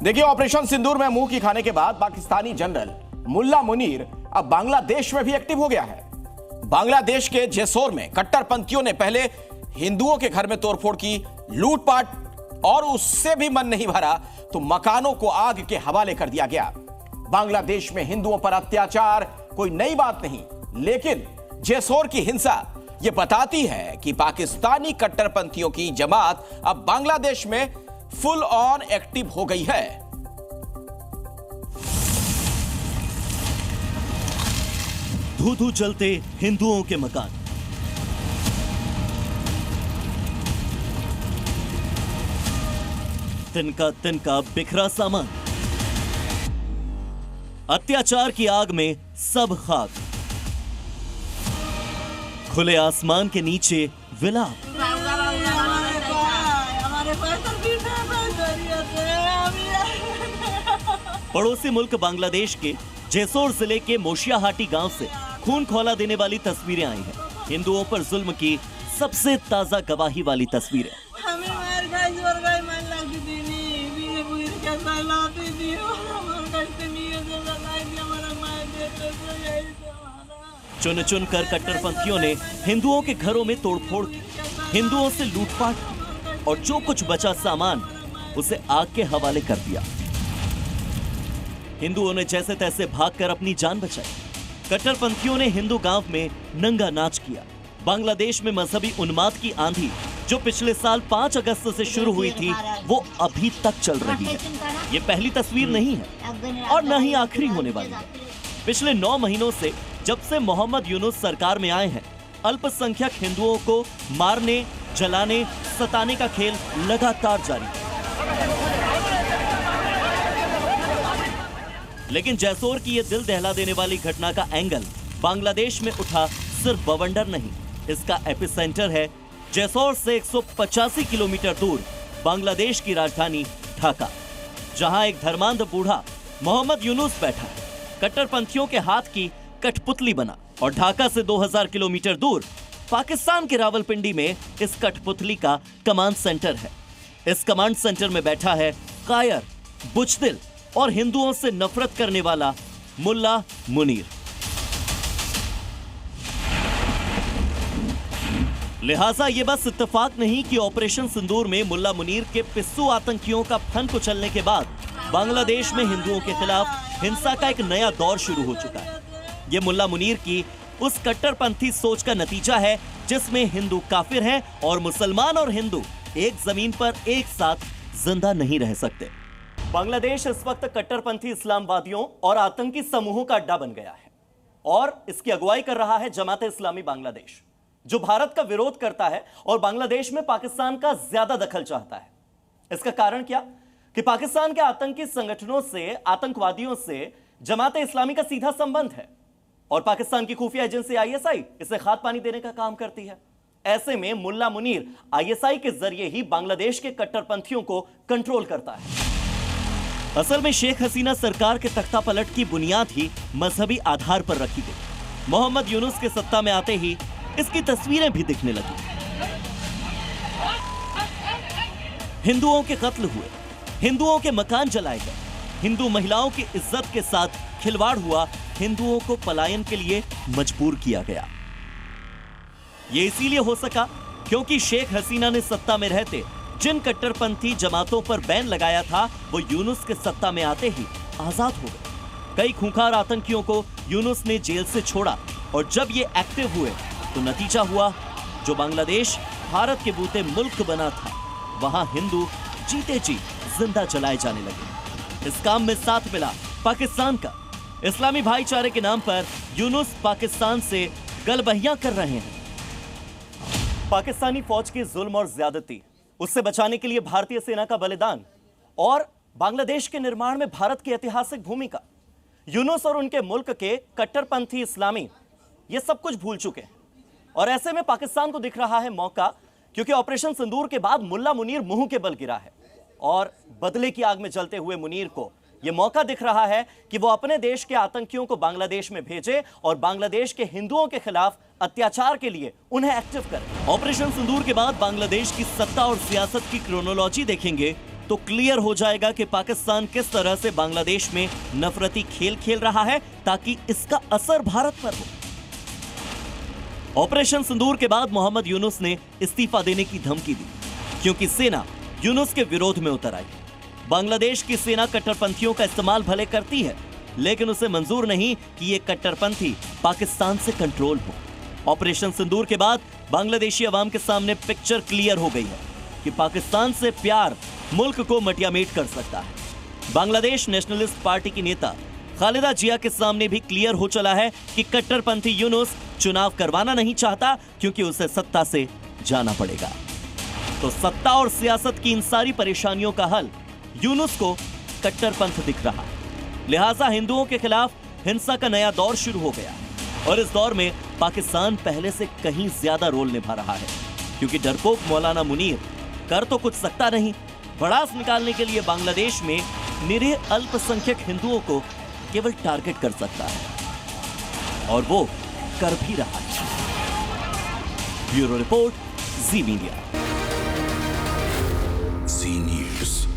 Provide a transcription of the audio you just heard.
देखिए, ऑपरेशन सिंदूर में मुंह की खाने के बाद पाकिस्तानी जनरल मुल्ला मुनीर अब बांग्लादेश में भी एक्टिव हो गया है। बांग्लादेश के जेसोर में कट्टरपंथियों ने पहले हिंदुओं के घर में तोड़फोड़ की, लूटपाट, और उससे भी मन नहीं भरा तो मकानों को आग के हवाले कर दिया गया। बांग्लादेश में हिंदुओं पर अत्याचार कोई नई बात नहीं, लेकिन जेसोर की हिंसा यह बताती है कि पाकिस्तानी कट्टरपंथियों की जमात अब बांग्लादेश में फुल ऑन एक्टिव हो गई है। धू-धू जलते हिंदुओं के मकान, तिनका बिखरा सामान, अत्याचार की आग में सब खाक, खुले आसमान के नीचे विलाप। पड़ोसी मुल्क बांग्लादेश के जेसोर जिले के मोशियाहाटी गांव से खून खौला देने वाली तस्वीरें आई हैं। हिंदुओं पर जुल्म की सबसे ताजा गवाही वाली तस्वीरें। चुन चुन कर कट्टरपंथियों ने हिंदुओं के घरों में तोड़फोड़ की, हिंदुओं से लूटपाट की और जो कुछ बचा सामान उसे आग के हवाले कर दिया। हिंदुओं ने जैसे तैसे भागकर अपनी जान बचाई। कट्टरपंथियों ने हिंदू गांव में नंगा नाच किया। बांग्लादेश में मजहबी उन्माद की आंधी जो पिछले साल 5 अगस्त से शुरू हुई थी वो अभी तक चल रही है। ये पहली तस्वीर नहीं है और न ही आखिरी होने वाली है। पिछले 9 महीनों से जब से मोहम्मद यूनुस सरकार में आए हैं, अल्पसंख्यक हिंदुओं को मारने, जलाने, सताने का खेल लगातार जारी है। लेकिन जेसोर की ये दिल दहला देने वाली घटना का एंगल बांग्लादेश में उठा सिर्फ बवंडर नहीं, इसका एपिसेंटर है जेसोर से 185 किलोमीटर दूर बांग्लादेश की राजधानी ढाका, जहां एक धर्मांध बूढ़ा मोहम्मद यूनुस बैठा है, कट्टरपंथियों के हाथ की कठपुतली बना। और ढाका से 2000 किलोमीटर दूर पाकिस्तान के रावलपिंडी में इस कठपुतली का कमांड सेंटर है। इस कमांड सेंटर में बैठा है कायर, बुजदिल और हिंदुओं से नफरत करने वाला मुल्ला मुनीर। लिहाजा यह बस इत्तेफाक नहीं कि ऑपरेशन सिंदूर में मुल्ला मुनीर के पिस्सू आतंकियों का फन कुचलने के बाद बांग्लादेश में हिंदुओं के खिलाफ हिंसा का एक नया दौर शुरू हो चुका है। यह मुल्ला मुनीर की उस कट्टरपंथी सोच का नतीजा है जिसमें हिंदू काफिर हैं और मुसलमान और हिंदू एक जमीन पर एक साथ जिंदा नहीं रह सकते। बांग्लादेश इस वक्त कट्टरपंथी इस्लामवादियों और आतंकी समूहों का अड्डा बन गया है और इसकी अगुवाई कर रहा है जमात इस्लामी बांग्लादेश, जो भारत का विरोध करता है और बांग्लादेश में पाकिस्तान का ज्यादा दखल चाहता है। इसका कारण क्या कि पाकिस्तान के आतंकी संगठनों से, आतंकवादियों से जमात इस्लामी का सीधा संबंध है और पाकिस्तान की खुफिया एजेंसी आईएसआई इसे खाद पानी देने का काम करती है। ऐसे में मुल्ला मुनीर आईएसआई के जरिए ही बांग्लादेश के कट्टरपंथियों को कंट्रोल करता है। असल में शेख हसीना सरकार के तख्ता पलट की बुनियाद ही मजहबी आधार पर रखी गई। मोहम्मद यूनुस के सत्ता में आते ही इसकी तस्वीरें भी दिखने लगी। हिंदुओं के कत्ल हुए, हिंदुओं के मकान जलाए गए, हिंदू महिलाओं की इज्जत के साथ खिलवाड़ हुआ, हिंदुओं को पलायन के लिए मजबूर किया गया। यह इसीलिए हो सका क्योंकि शेख हसीना ने सत्ता में रहते जिन कट्टरपंथी जमातों पर बैन लगाया था वो यूनुस के सत्ता में आते ही आजाद हो गए। कई खूंखार आतंकियों को यूनुस ने जेल से छोड़ा और जब ये एक्टिव हुए तो नतीजा हुआ जो बांग्लादेश भारत के बूते मुल्क बना था वहां हिंदू जीते जी जिंदा जलाए जाने लगे। इस काम में साथ मिला पाकिस्तान का। इस्लामी भाईचारे के नाम पर यूनुस पाकिस्तान से गलबहियां कर रहे हैं। पाकिस्तानी फौज की जुल्म और ज्यादती, उससे बचाने के लिए भारतीय सेना का बलिदान और बांग्लादेश के निर्माण में भारत की ऐतिहासिक भूमिका, यूनुस और उनके मुल्क के कट्टरपंथी इस्लामी ये सब कुछ भूल चुके हैं। और ऐसे में पाकिस्तान को दिख रहा है मौका, क्योंकि ऑपरेशन सिंदूर के बाद मुल्ला मुनीर मुंह के बल गिरा है और बदले की आग में जलते हुए मुनीर को यह मौका दिख रहा है कि वो अपने देश के आतंकियों को बांग्लादेश में भेजे और बांग्लादेश के हिंदुओं के खिलाफ अत्याचार के लिए उन्हें एक्टिव करें। ऑपरेशन सिंदूर के बाद बांग्लादेश की सत्ता और सियासत की क्रोनोलॉजी देखेंगे तो क्लियर हो जाएगा कि पाकिस्तान किस तरह से बांग्लादेश में नफरती खेल खेल रहा है ताकि इसका असर भारत पर हो। ऑपरेशन सिंदूर के बाद मोहम्मद यूनुस ने इस्तीफा देने की धमकी दी क्योंकि सेना यूनुस के विरोध में उतर आई। बांग्लादेश की सेना कट्टरपंथियों का इस्तेमाल भले करती है, लेकिन उसे मंजूर नहीं कि ये कट्टरपंथी पाकिस्तान से कंट्रोल हो। ऑपरेशन सिंदूर के बाद बांग्लादेशी अवाम के सामने पिक्चर क्लियर हो गई है कि पाकिस्तान से प्यार मुल्क को मटियामेट कर सकता है। बांग्लादेश नेशनलिस्ट पार्टी की नेता खालिदा जिया के सामने भी क्लियर हो चला है कि कट्टरपंथी यूनुस चुनाव करवाना नहीं चाहता क्योंकि उसे सत्ता से जाना पड़ेगा। तो सत्ता और सियासत की इन सारी परेशानियों का हल यूनुस को कट्टरपंथ दिख रहा है। लिहाजा हिंदुओं के खिलाफ हिंसा का नया दौर शुरू हो गया और इस दौर में पाकिस्तान पहले से कहीं ज्यादा रोल निभा रहा है क्योंकि डरपोक मौलाना मुनीर कर तो कुछ सकता नहीं, भड़ास निकालने के लिए बांग्लादेश में निरीह अल्पसंख्यक हिंदुओं को केवल टारगेट कर सकता है और वो कर भी रहा है। ब्यूरो रिपोर्ट, जी मीडिया। जी न्यूज़।